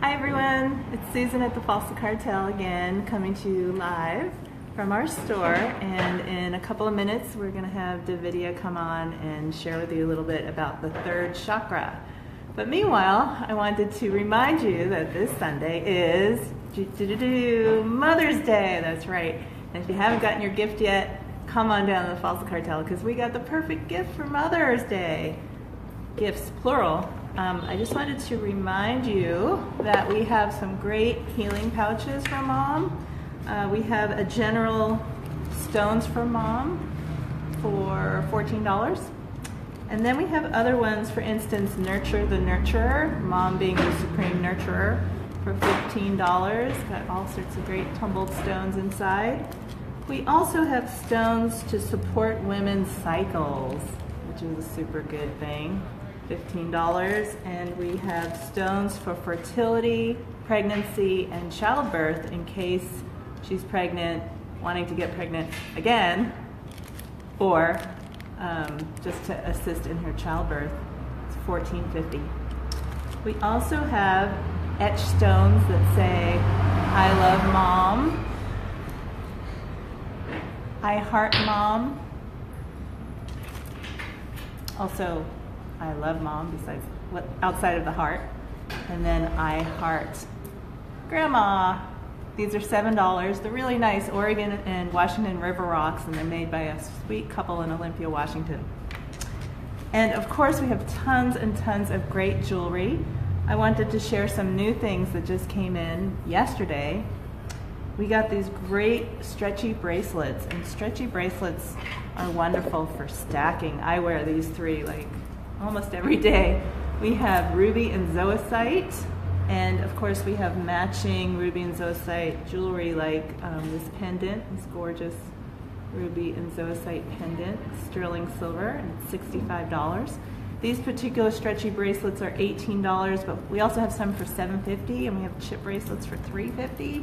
Hi everyone, it's Susan at the Fossil Cartel again, coming to you live from our store, and in a couple of minutes we're going to have Davidia come on and share with you a little bit about the third chakra. But meanwhile, I wanted to remind you that this Sunday is Mother's Day. That's right. And if you haven't gotten your gift yet, come on down to the Fossil Cartel because we got the perfect gift for Mother's Day. Gifts, plural. I just wanted to remind you that we have some great healing pouches for Mom. We have a general stones for Mom for $14. And then we have other ones, for instance, Nurture the Nurturer, Mom being the supreme nurturer, for $15. Got all sorts of great tumbled stones inside. We also have stones to support women's cycles, which is a super good thing. $15, and we have stones for fertility, pregnancy, and childbirth in case she's pregnant, wanting to get pregnant again, or just to assist in her childbirth. It's $14.50. We also have etched stones that say, I love Mom, I heart Mom, also I love Mom, besides what outside of the heart. And then I heart Grandma. These are $7. They're really nice, Oregon and Washington River rocks, and they're made by a sweet couple in Olympia, Washington. And of course, we have tons and tons of great jewelry. I wanted to share some new things that just came in yesterday. We got these great stretchy bracelets, and stretchy bracelets are wonderful for stacking. I wear these three like almost every day. We have ruby and zoisite, and of course we have matching ruby and zoisite jewelry like this pendant, this gorgeous ruby and zoisite pendant, sterling silver, and it's $65. These particular stretchy bracelets are $18, but we also have some for $7.50, and we have chip bracelets for $3.50.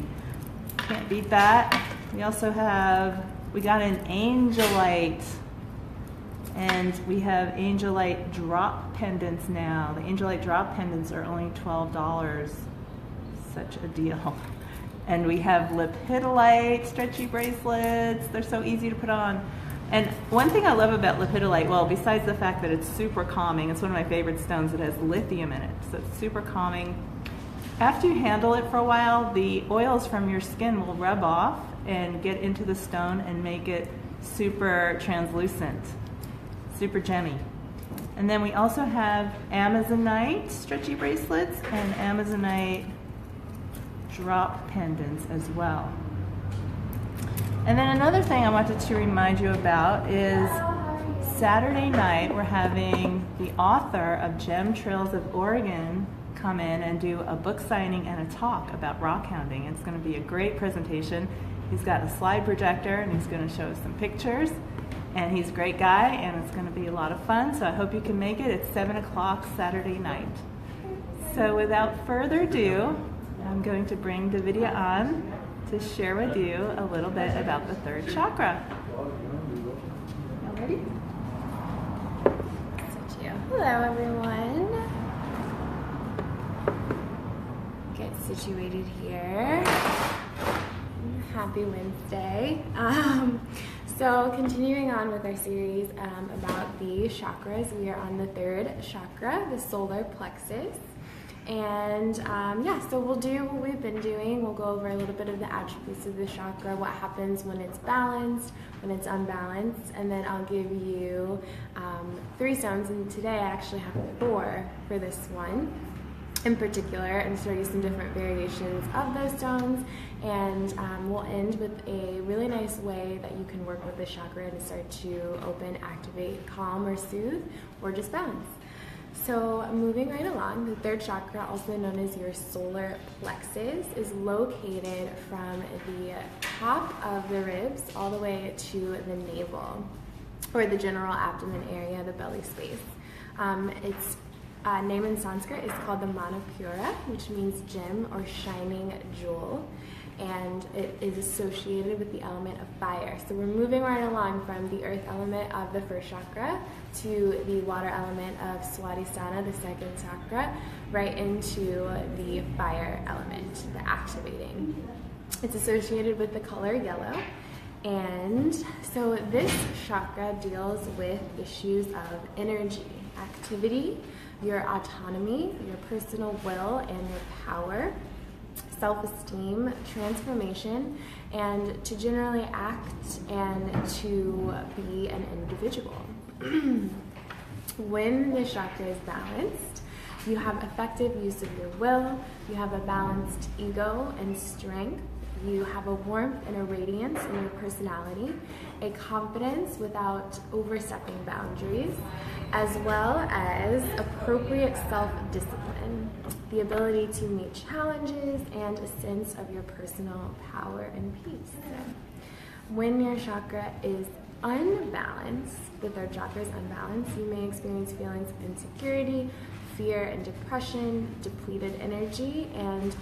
Can't beat that. We also we got an angelite, and we have angelite drop pendants now. The angelite drop pendants are only $12. Such a deal. And we have lepidolite stretchy bracelets. They're so easy to put on. And one thing I love about lepidolite, well, besides the fact that it's super calming, it's one of my favorite stones. It has lithium in it, so it's super calming. After you handle it for a while, the oils from your skin will rub off and get into the stone and make it super translucent. Super gemmy. And then we also have Amazonite stretchy bracelets and Amazonite drop pendants as well. And then another thing I wanted to remind you about is Saturday night we're having the author of Gem Trails of Oregon come in and do a book signing and a talk about rock hounding. It's going to be a great presentation. He's got a slide projector and he's going to show us some pictures. And he's a great guy, and it's going to be a lot of fun, so I hope you can make it. It's 7 o'clock Saturday night. So without further ado, I'm going to bring Davidia on to share with you a little bit about the third chakra. Y'all ready? Hello, everyone. Get situated here. Happy Wednesday. So continuing on with our series about the chakras, we are on the third chakra, the solar plexus. And so we'll do what we've been doing. We'll go over a little bit of the attributes of the chakra, what happens when it's balanced, when it's unbalanced, and then I'll give you 3 stones, and today I actually have 4 for this one in particular, and show you some different variations of those stones, and we'll end with a really nice way that you can work with the chakra to start to open, activate, calm, or soothe, or just balance. So moving right along, the third chakra, also known as your solar plexus, is located from the top of the ribs all the way to the navel, or the general abdomen area, the belly space. It's name in Sanskrit is called the Manipura, which means gem or shining jewel, and it is associated with the element of fire. So we're moving right along from the earth element of the first chakra to the water element of Swadhisthana, the second chakra, right into the fire element, the activating. It's associated with the color yellow. And so this chakra deals with issues of energy, activity, your autonomy, your personal will and your power, self-esteem, transformation, and to generally act and to be an individual. When this chakra is balanced, you have effective use of your will, you have a balanced ego and strength, you have a warmth and a radiance in your personality, a confidence without overstepping boundaries, as well as appropriate self-discipline, the ability to meet challenges, and a sense of your personal power and peace. When your chakra is unbalanced, the third chakra is unbalanced, you may experience feelings of insecurity, fear and depression, depleted energy, and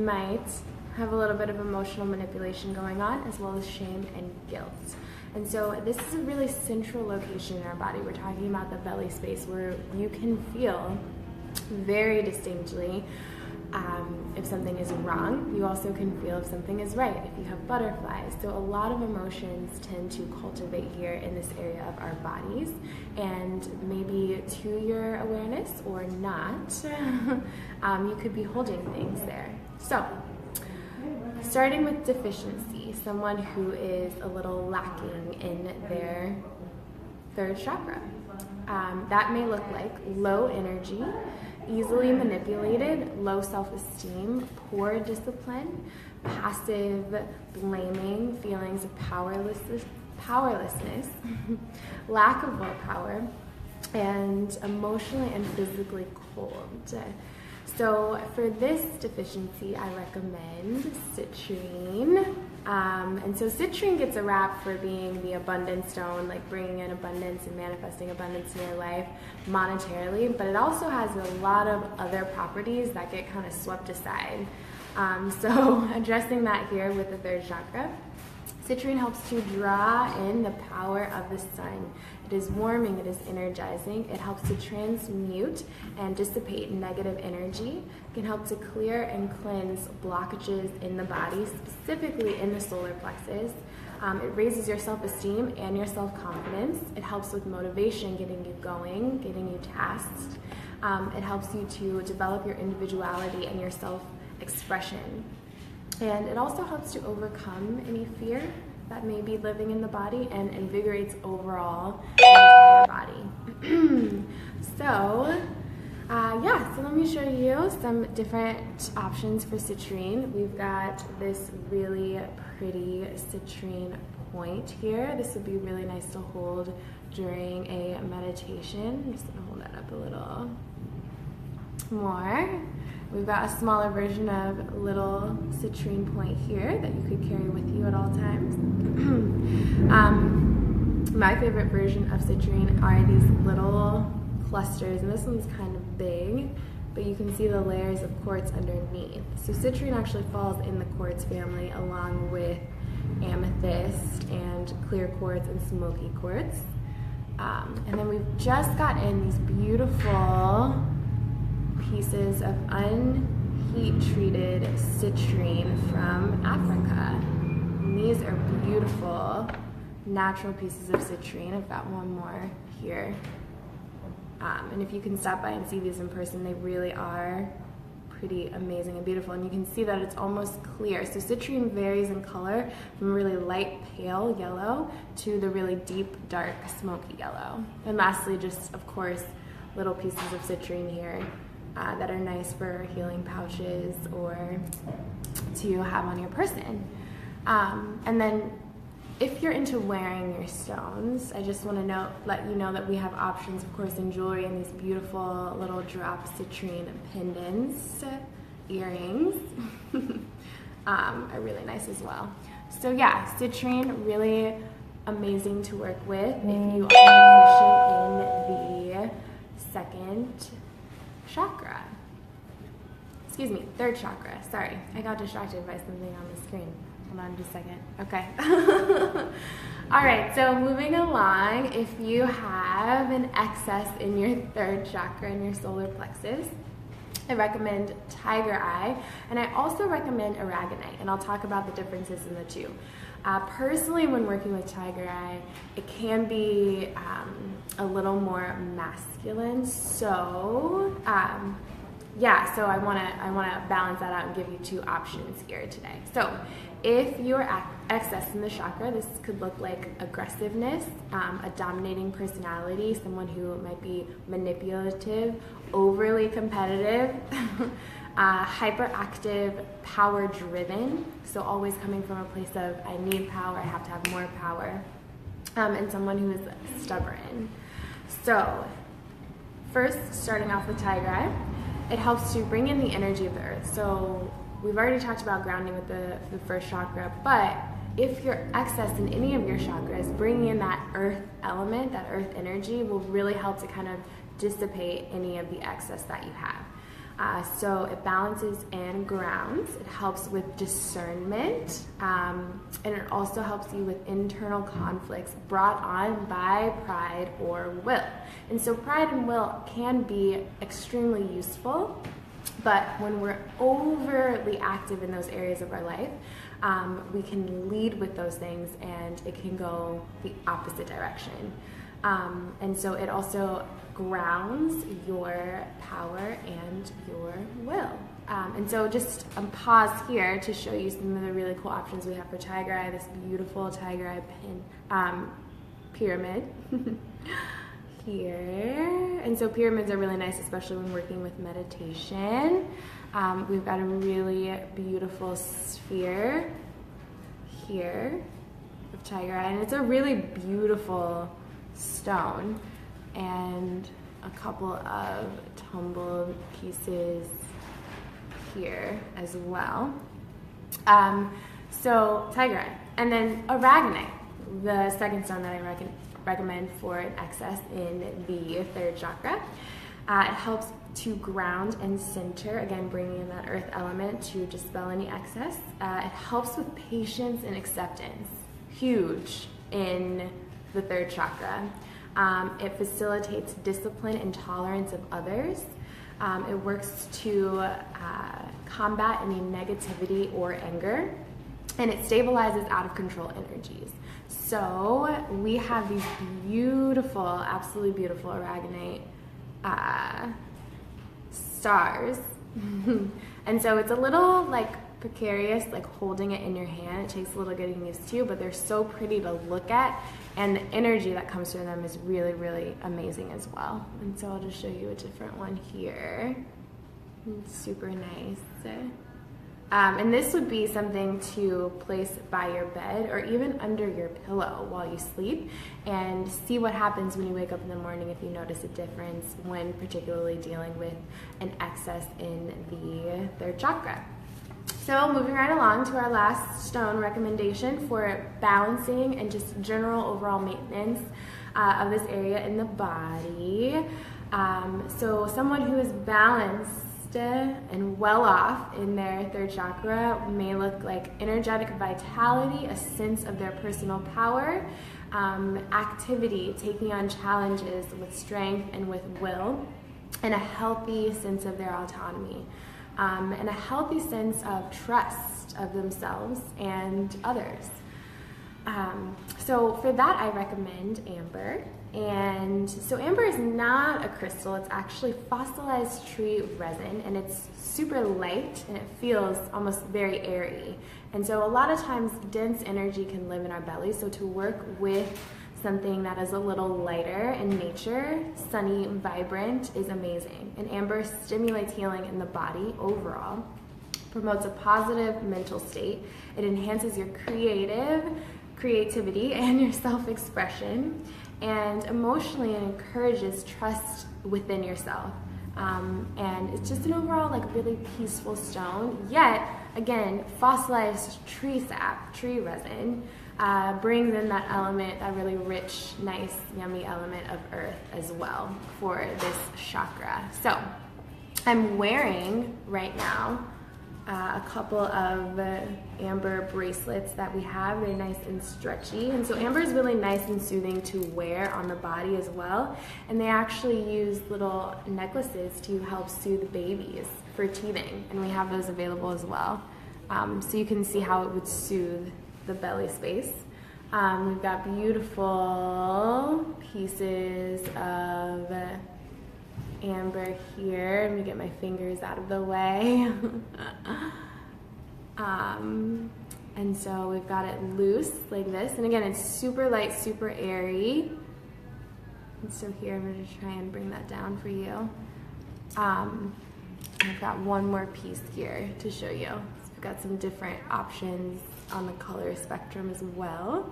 might have a little bit of emotional manipulation going on, as well as shame and guilt. And so this is a really central location in our body. We're talking about the belly space where you can feel very distinctly if something is wrong. You also can feel if something is right, if you have butterflies. So a lot of emotions tend to cultivate here in this area of our bodies, and maybe to your awareness or not, you could be holding things there. So starting with deficiency, someone who is a little lacking in their third chakra. That may look like low energy, easily manipulated, low self-esteem, poor discipline, passive blaming, feelings of powerlessness, lack of willpower, and emotionally and physically cold. So for this deficiency, I recommend citrine. And so citrine gets a rap for being the abundance stone, like bringing in abundance and manifesting abundance in your life monetarily, but it also has a lot of other properties that get kind of swept aside. So addressing that here with the third chakra, citrine helps to draw in the power of the sun. It is warming, it is energizing, it helps to transmute and dissipate negative energy. It can help to clear and cleanse blockages in the body, specifically in the solar plexus. It raises your self-esteem and your self-confidence. It helps with motivation, getting you going, getting you tasked. It helps you to develop your individuality and your self-expression. And it also helps to overcome any fear that may be living in the body and invigorates overall the entire body. So let me show you some different options for citrine. We've got this really pretty citrine point here. This would be really nice to hold during a meditation. I'm just gonna hold that up a little more. We've got a smaller version of little citrine point here that you could carry with you at all times. My favorite version of citrine are these little clusters, and this one's kind of big, but you can see the layers of quartz underneath. So citrine actually falls in the quartz family along with amethyst and clear quartz and smoky quartz. And then we've just got in these beautiful pieces of unheat-treated citrine from Africa. And these are beautiful, natural pieces of citrine. I've got one more here. And if you can stop by and see these in person, they really are pretty amazing and beautiful. And you can see that it's almost clear. So citrine varies in color from really light pale yellow to the really deep, dark, smoky yellow. And lastly, just, of course, little pieces of citrine here that are nice for healing pouches or to have on your person. And then if you're into wearing your stones, I just want to let you know that we have options, of course, in jewelry and these beautiful little drop citrine pendants, earrings, are really nice as well. So yeah, citrine, really amazing to work with if you are proficient in the second chakra. Excuse me, third chakra. Sorry, I got distracted by something on the screen. Hold on just a second. Okay. All right, so moving along, if you have an excess in your third chakra, in your solar plexus, I recommend tiger eye, and I also recommend aragonite, and I'll talk about the differences in the two. Personally, when working with tiger eye, it can be a little more masculine, so yeah, so I wanna balance that out and give you two options here today. So if you're excess in the chakra, this could look like aggressiveness, a dominating personality, someone who might be manipulative, overly competitive, hyperactive, power-driven, so always coming from a place of I need power, I have to have more power, and someone who is stubborn. So first, starting off with tiger eye, it helps to bring in the energy of the earth. So we've already talked about grounding with the first chakra, but if you're excess in any of your chakras, bringing in that earth element, that earth energy, will really help to kind of dissipate any of the excess that you have. So it balances and grounds. It helps with discernment, and it also helps you with internal conflicts brought on by pride or will. And so pride and will can be extremely useful, but when we're overly active in those areas of our life, we can lead with those things and it can go the opposite direction. And so it also grounds your power and your will. And so just pause here to show you some of the really cool options we have for tiger eye, this beautiful tiger eye pin, pyramid here. And so pyramids are really nice, especially when working with meditation. We've got a really beautiful sphere here of tiger eye, and it's a really beautiful stone, and a couple of tumbled pieces here as well. So tiger eye, and then aragonite, the second stone that I recommend for an excess in the third chakra. It helps to ground and center, again bringing in that earth element to dispel any excess. It helps with patience and acceptance, huge in the third chakra. It facilitates discipline and tolerance of others. It works to combat any negativity or anger, and it stabilizes out of control energies. So we have these beautiful, absolutely beautiful aragonite stars. And so it's a little like precarious, like holding it in your hand. It takes a little getting used to, but they're so pretty to look at, and the energy that comes from them is really, really amazing as well. And so I'll just show you a different one here. It's super nice. And this would be something to place by your bed or even under your pillow while you sleep, and see what happens when you wake up in the morning if you notice a difference when particularly dealing with an excess in the third chakra. So moving right along to our last stone recommendation for balancing and just general overall maintenance of this area in the body. So someone who is balanced and well off in their third chakra may look like energetic vitality, a sense of their personal power, activity, taking on challenges with strength and with will, and a healthy sense of their autonomy, and a healthy sense of trust of themselves and others. So for that, I recommend amber. And so amber is not a crystal, it's actually fossilized tree resin, and it's super light and it feels almost very airy. And so a lot of times dense energy can live in our belly, so to work with something that is a little lighter in nature, sunny, vibrant, is amazing. And amber stimulates healing in the body overall, promotes a positive mental state, it enhances your creativity and your self-expression, and emotionally it encourages trust within yourself. And it's just an overall like really peaceful stone, yet again fossilized tree sap, tree resin, brings in that element, that really rich, nice, yummy element of earth as well for this chakra. So I'm wearing right now a couple of amber bracelets that we have. They're nice and stretchy, and so amber is really nice and soothing to wear on the body as well. And they actually use little necklaces to help soothe babies for teething, and we have those available as well. So you can see how it would soothe the belly space. We've got beautiful pieces of amber here. Let me get my fingers out of the way. And so we've got it loose like this. And again, it's super light, super airy. And so here, I'm going to try and bring that down for you. I've got one more piece here to show you. So we've got some different options on the color spectrum as well.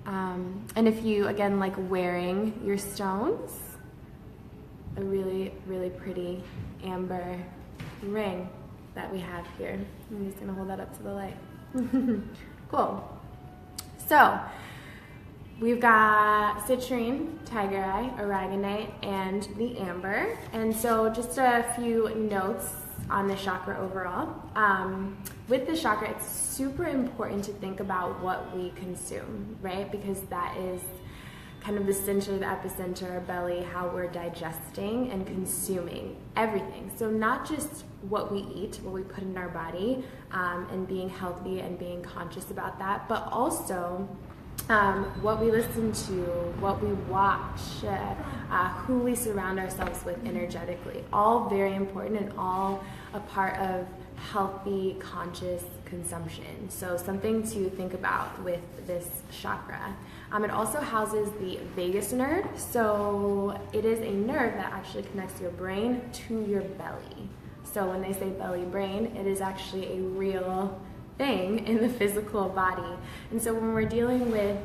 And if you, again, like wearing your stones, a really, really pretty amber ring that we have here. I'm just gonna hold that up to the light. Cool. So, we've got citrine, tiger eye, aragonite, and the amber. And so just a few notes on the chakra overall. With the chakra, it's super important to think about what we consume, right? Because that is kind of the center, the epicenter, our belly, how we're digesting and consuming everything. So not just what we eat, what we put in our body, and being healthy and being conscious about that, but also what we listen to, what we watch, who we surround ourselves with energetically. All very important and all a part of healthy, conscious consumption. So something to think about with this chakra. It also houses the vagus nerve. So it is a nerve that actually connects your brain to your belly. So when they say belly brain, it is actually a real thing in the physical body. And so when we're dealing with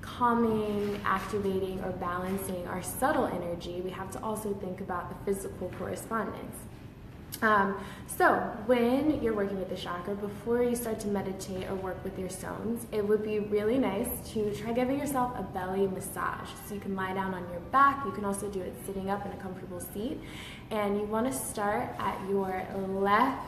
calming, activating, or balancing our subtle energy, we have to also think about the physical correspondence. So when you're working with the chakra, before you start to meditate or work with your stones, it would be really nice to try giving yourself a belly massage. So you can lie down on your back. You can also do it sitting up in a comfortable seat. And you want to start at your left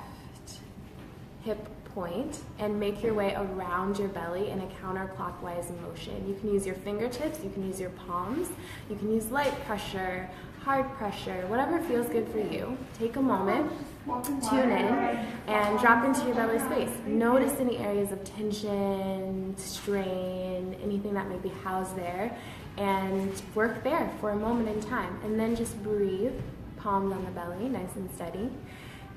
hip point and make your way around your belly in a counterclockwise motion. You can use your fingertips, you can use your palms, you can use light pressure, hard pressure, whatever feels good for you. Take a moment, tune in, and drop into your belly space. Notice any areas of tension, strain, anything that may be housed there, and work there for a moment in time. And then just breathe, palms on the belly, nice and steady.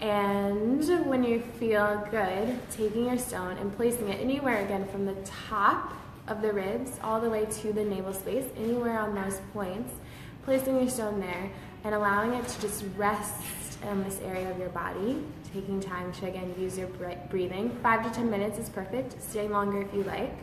And when you feel good, taking your stone and placing it anywhere, again, from the top of the ribs all the way to the navel space, anywhere on those points, placing your stone there and allowing it to just rest in this area of your body, taking time to, again, use your breathing. 5 to 10 minutes is perfect. Stay longer if you like.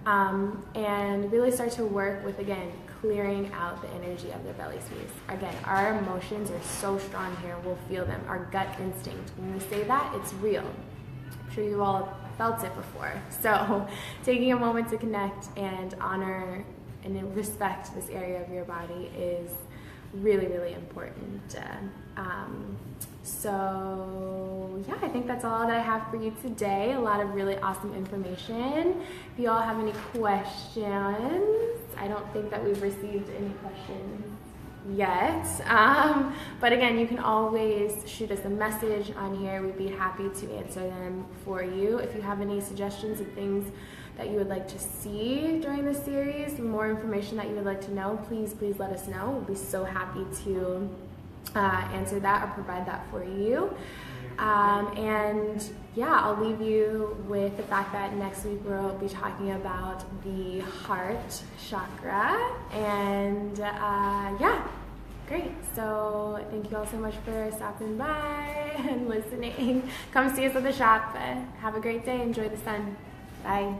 And really start to work with, again, clearing out the energy of the belly space. Again, our emotions are so strong here. We'll feel them. Our gut instinct. When we say that, it's real. I'm sure you all felt it before. So taking a moment to connect and honor and respect this area of your body is really, really important. So yeah, I think that's all that I have for you today. A lot of really awesome information. If you all have any questions, I don't think that we've received any questions yet. But again, you can always shoot us a message on here. We'd be happy to answer them for you. If you have any suggestions of things that you would like to see during this series, more information that you would like to know, please let us know. We'll be so happy to answer that or provide that for you. And yeah, I'll leave you with the fact that next week we'll be talking about the heart chakra. And yeah, great. So thank you all so much for stopping by and listening. Come see us at the shop. Have a great day. Enjoy the sun. Bye.